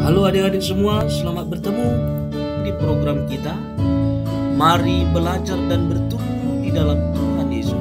Halo adik-adik semua, selamat bertemu di program kita. Mari belajar dan bertumbuh di dalam Tuhan Yesus.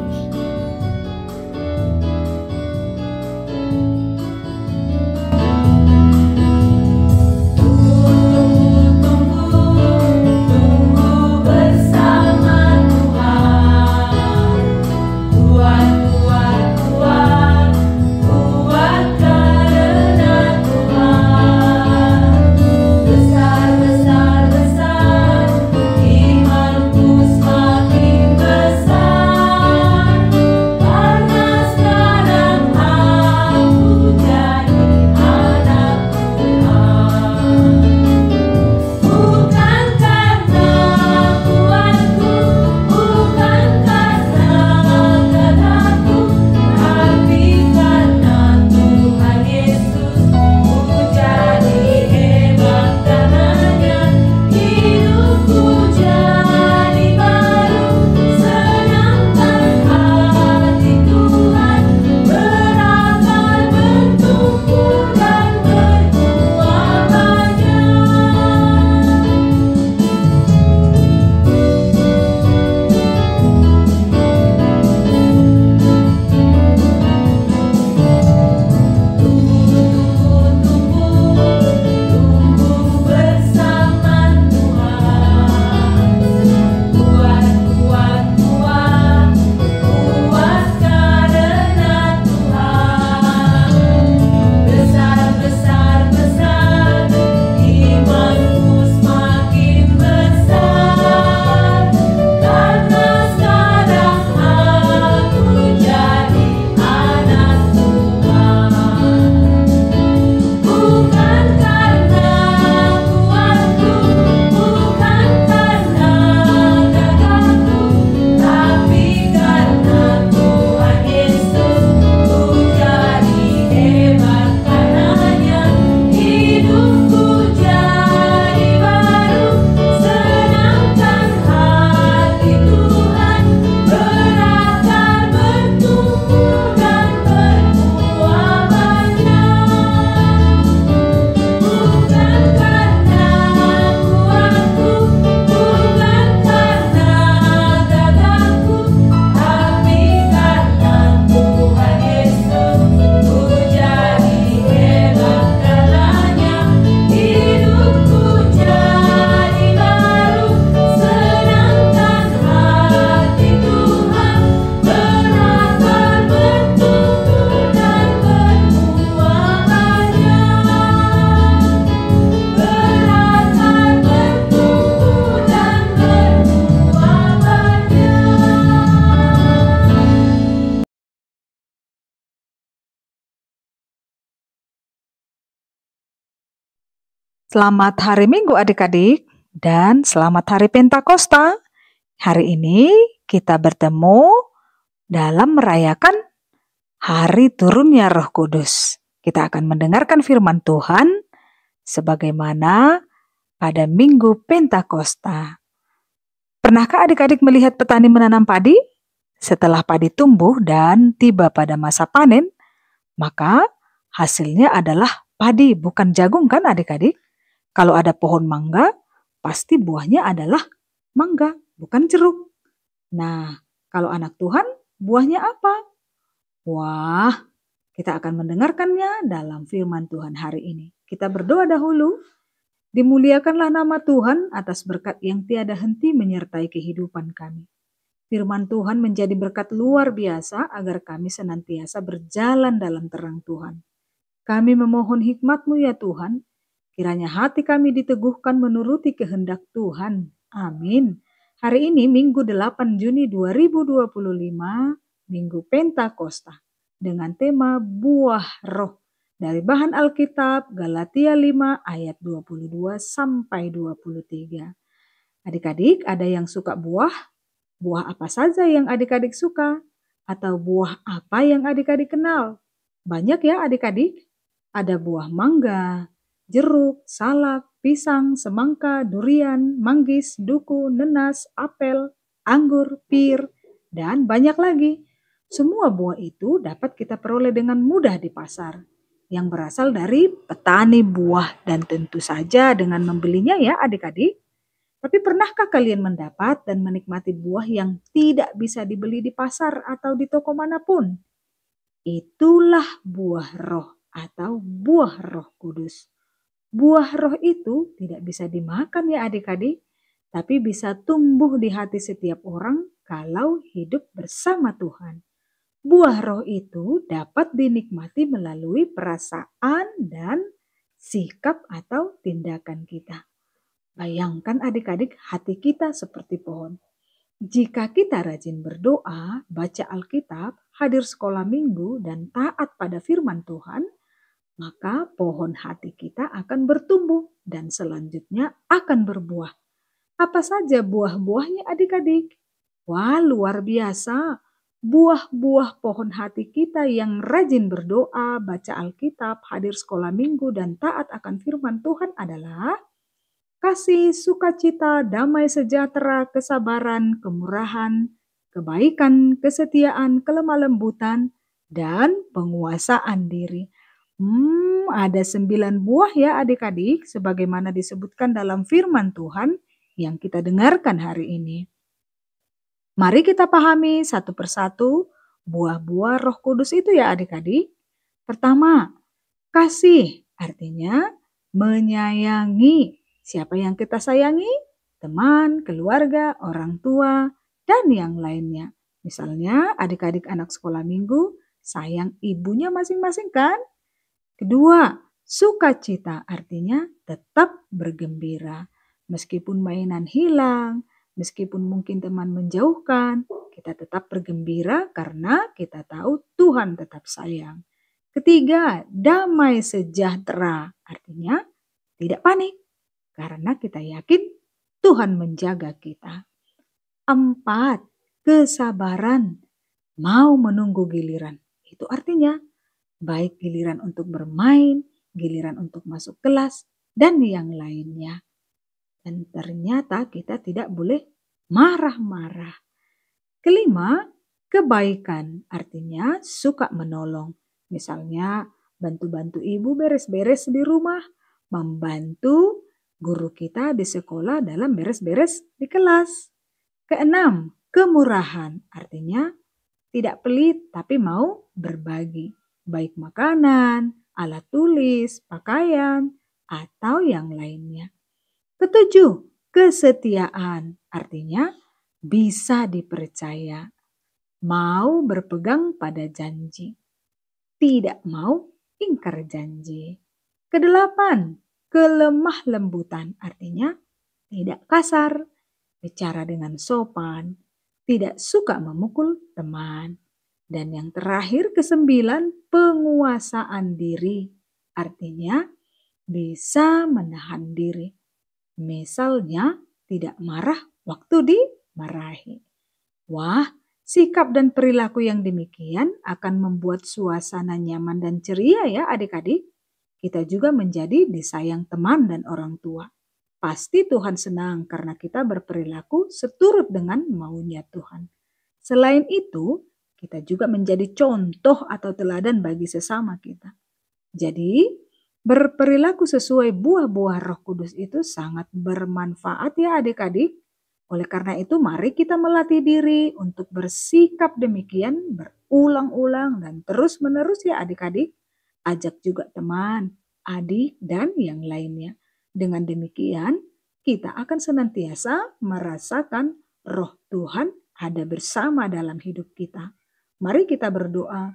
Selamat hari Minggu adik-adik dan selamat hari Pentakosta. Hari ini kita bertemu dalam merayakan hari turunnya Roh Kudus. Kita akan mendengarkan firman Tuhan sebagaimana pada Minggu Pentakosta. Pernahkah adik-adik melihat petani menanam padi? Setelah padi tumbuh dan tiba pada masa panen, maka hasilnya adalah padi, bukan jagung kan adik-adik? Kalau ada pohon mangga, pasti buahnya adalah mangga, bukan jeruk. Nah, kalau anak Tuhan, buahnya apa? Wah, kita akan mendengarkannya dalam firman Tuhan hari ini. Kita berdoa dahulu. Dimuliakanlah nama Tuhan atas berkat yang tiada henti menyertai kehidupan kami. Firman Tuhan menjadi berkat luar biasa agar kami senantiasa berjalan dalam terang Tuhan. Kami memohon hikmat-Mu ya Tuhan, kiranya hati kami diteguhkan menuruti kehendak Tuhan. Amin. Hari ini Minggu 8 Juni 2025, Minggu Pentakosta, dengan tema Buah Roh. Dari bahan Alkitab Galatia 5 ayat 22 sampai 23. Adik-adik, ada yang suka buah? Buah apa saja yang adik-adik suka? Atau buah apa yang adik-adik kenal? Banyak ya adik-adik. Ada buah mangga, jeruk, salak, pisang, semangka, durian, manggis, duku, nenas, apel, anggur, pir, dan banyak lagi. Semua buah itu dapat kita peroleh dengan mudah di pasar. yang berasal dari petani buah dan tentu saja dengan membelinya ya adik-adik. Tapi pernahkah kalian mendapat dan menikmati buah yang tidak bisa dibeli di pasar atau di toko manapun? Itulah buah roh atau buah Roh Kudus. Buah roh itu tidak bisa dimakan ya adik-adik, tapi bisa tumbuh di hati setiap orang kalau hidup bersama Tuhan. Buah roh itu dapat dinikmati melalui perasaan dan sikap atau tindakan kita. Bayangkan adik-adik, hati kita seperti pohon. Jika kita rajin berdoa, baca Alkitab, hadir sekolah minggu, dan taat pada firman Tuhan, maka pohon hati kita akan bertumbuh dan selanjutnya akan berbuah. Apa saja buah-buahnya adik-adik? Wah, luar biasa. Buah-buah pohon hati kita yang rajin berdoa, baca Alkitab, hadir sekolah minggu, dan taat akan firman Tuhan adalah kasih, sukacita, damai sejahtera, kesabaran, kemurahan, kebaikan, kesetiaan, kelemah lembutan, dan penguasaan diri. Ada 9 buah ya adik-adik, sebagaimana disebutkan dalam firman Tuhan yang kita dengarkan hari ini. Mari kita pahami satu persatu buah-buah Roh Kudus itu ya adik-adik. Pertama, kasih, artinya menyayangi. Siapa yang kita sayangi? Teman, keluarga, orang tua, dan yang lainnya. Misalnya adik-adik anak sekolah minggu sayang ibunya masing-masing kan? Kedua, sukacita artinya tetap bergembira. Meskipun mainan hilang, meskipun mungkin teman menjauhkan, kita tetap bergembira karena kita tahu Tuhan tetap sayang. Ketiga, damai sejahtera artinya tidak panik karena kita yakin Tuhan menjaga kita. 4, kesabaran, mau menunggu giliran. Itu artinya baik giliran untuk bermain, giliran untuk masuk kelas, dan yang lainnya. Dan ternyata kita tidak boleh marah-marah. Kelima, kebaikan, artinya suka menolong. Misalnya bantu-bantu ibu beres-beres di rumah, membantu guru kita di sekolah dalam beres-beres di kelas. Keenam, kemurahan, artinya tidak pelit tapi mau berbagi. Baik makanan, alat tulis, pakaian, atau yang lainnya. Ketujuh, kesetiaan, artinya bisa dipercaya. Mau berpegang pada janji. Tidak mau ingkar janji. Kedelapan, kelemah lembutan, artinya tidak kasar, bicara dengan sopan, tidak suka memukul teman. Dan yang terakhir ke-9, penguasaan diri, artinya bisa menahan diri. Misalnya tidak marah waktu dimarahi. Wah, sikap dan perilaku yang demikian akan membuat suasana nyaman dan ceria ya adik-adik. Kita juga menjadi disayang teman dan orang tua. Pasti Tuhan senang karena kita berperilaku seturut dengan maunya Tuhan. Selain itu, kita juga menjadi contoh atau teladan bagi sesama kita. Jadi, berperilaku sesuai buah-buah Roh Kudus itu sangat bermanfaat ya adik-adik. Oleh karena itu, mari kita melatih diri untuk bersikap demikian berulang-ulang dan terus-menerus ya adik-adik. Ajak juga teman, adik, dan yang lainnya. Dengan demikian, kita akan senantiasa merasakan roh Tuhan ada bersama dalam hidup kita. Mari kita berdoa.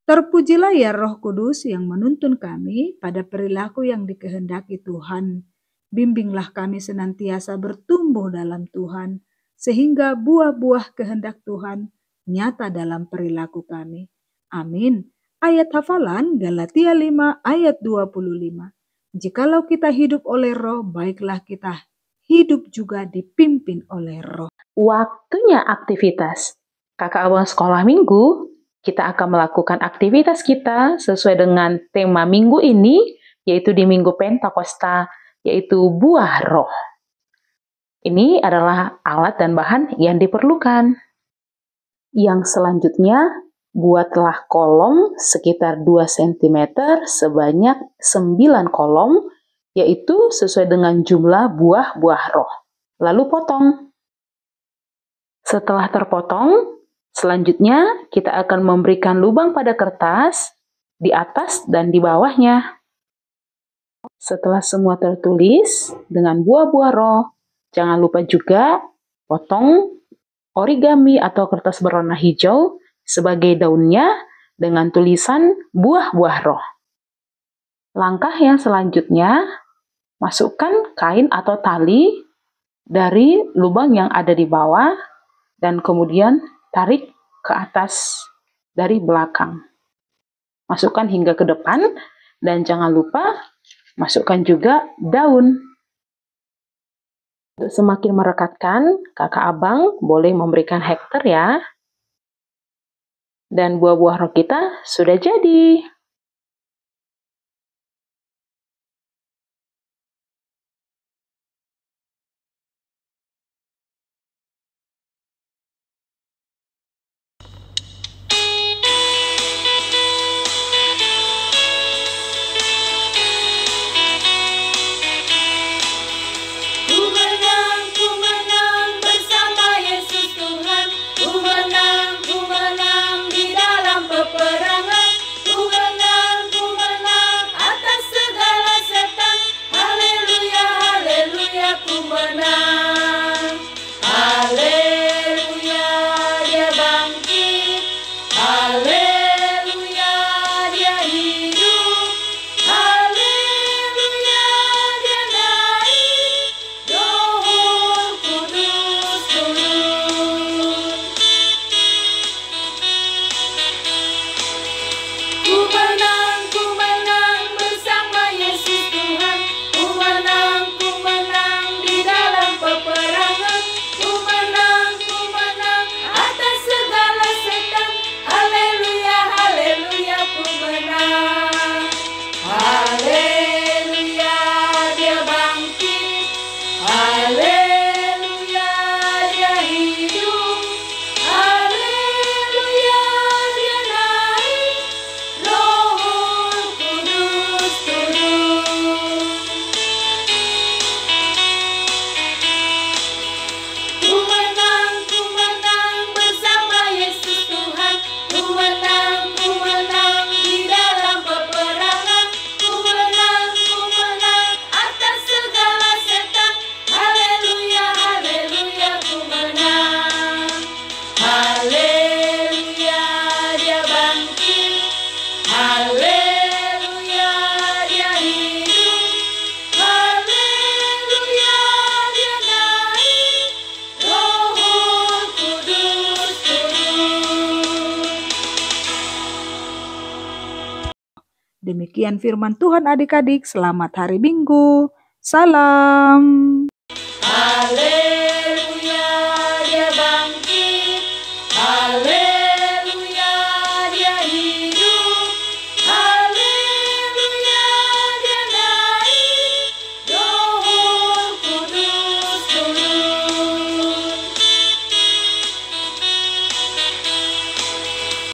Terpujilah ya Roh Kudus yang menuntun kami pada perilaku yang dikehendaki Tuhan. Bimbinglah kami senantiasa bertumbuh dalam Tuhan, sehingga buah-buah kehendak Tuhan nyata dalam perilaku kami. Amin. Ayat hafalan Galatia 5 ayat 25. Jikalau kita hidup oleh roh, baiklah kita hidup juga dipimpin oleh roh. Waktunya aktivitas. Kakak Abang Sekolah Minggu, kita akan melakukan aktivitas kita sesuai dengan tema minggu ini, yaitu di Minggu Pentakosta, yaitu buah roh. Ini adalah alat dan bahan yang diperlukan. Yang selanjutnya, buatlah kolom sekitar 2 cm sebanyak 9 kolom, yaitu sesuai dengan jumlah buah-buah roh. Lalu potong. Setelah terpotong, selanjutnya kita akan memberikan lubang pada kertas di atas dan di bawahnya. Setelah semua tertulis dengan buah-buah roh, jangan lupa juga potong origami atau kertas berwarna hijau sebagai daunnya dengan tulisan buah-buah roh. Langkah yang selanjutnya, masukkan kain atau tali dari lubang yang ada di bawah dan kemudian tarik ke atas dari belakang. Masukkan hingga ke depan dan jangan lupa masukkan juga daun. Untuk semakin merekatkan, kakak abang boleh memberikan hektar ya. Dan buah-buah roh kita sudah jadi. Ku menang bersama Yesus Tuhan. Ku menang di dalam peperangan. Ku menang atas segala setan. Haleluya, haleluya, ku menang. Haleluya, dia bangkit. Haleluya, dia hidup. Haleluya, dia naik. Roh Kudus turun. Ku menang bersama Yesus Tuhan. Ku menang di dalam peperangan. Ku menang atas segala setan. Haleluya, haleluya, ku menang. Haleluya, dia bangkit. Haleluya, dia hidup. Haleluya, dia naik. Roh Kudus turun. Ku menang bersama Yesus Tuhan. Ku menang di dalam peperangan. Ku menang atas segala setan. Haleluya, haleluya, ku menang. Haleluya, dia bangkit. Haleluya, dia hidup. Haleluya, dia naik. Roh Kudus turun. Demikian firman Tuhan adik-adik, selamat hari Minggu. Salam. Haleluya.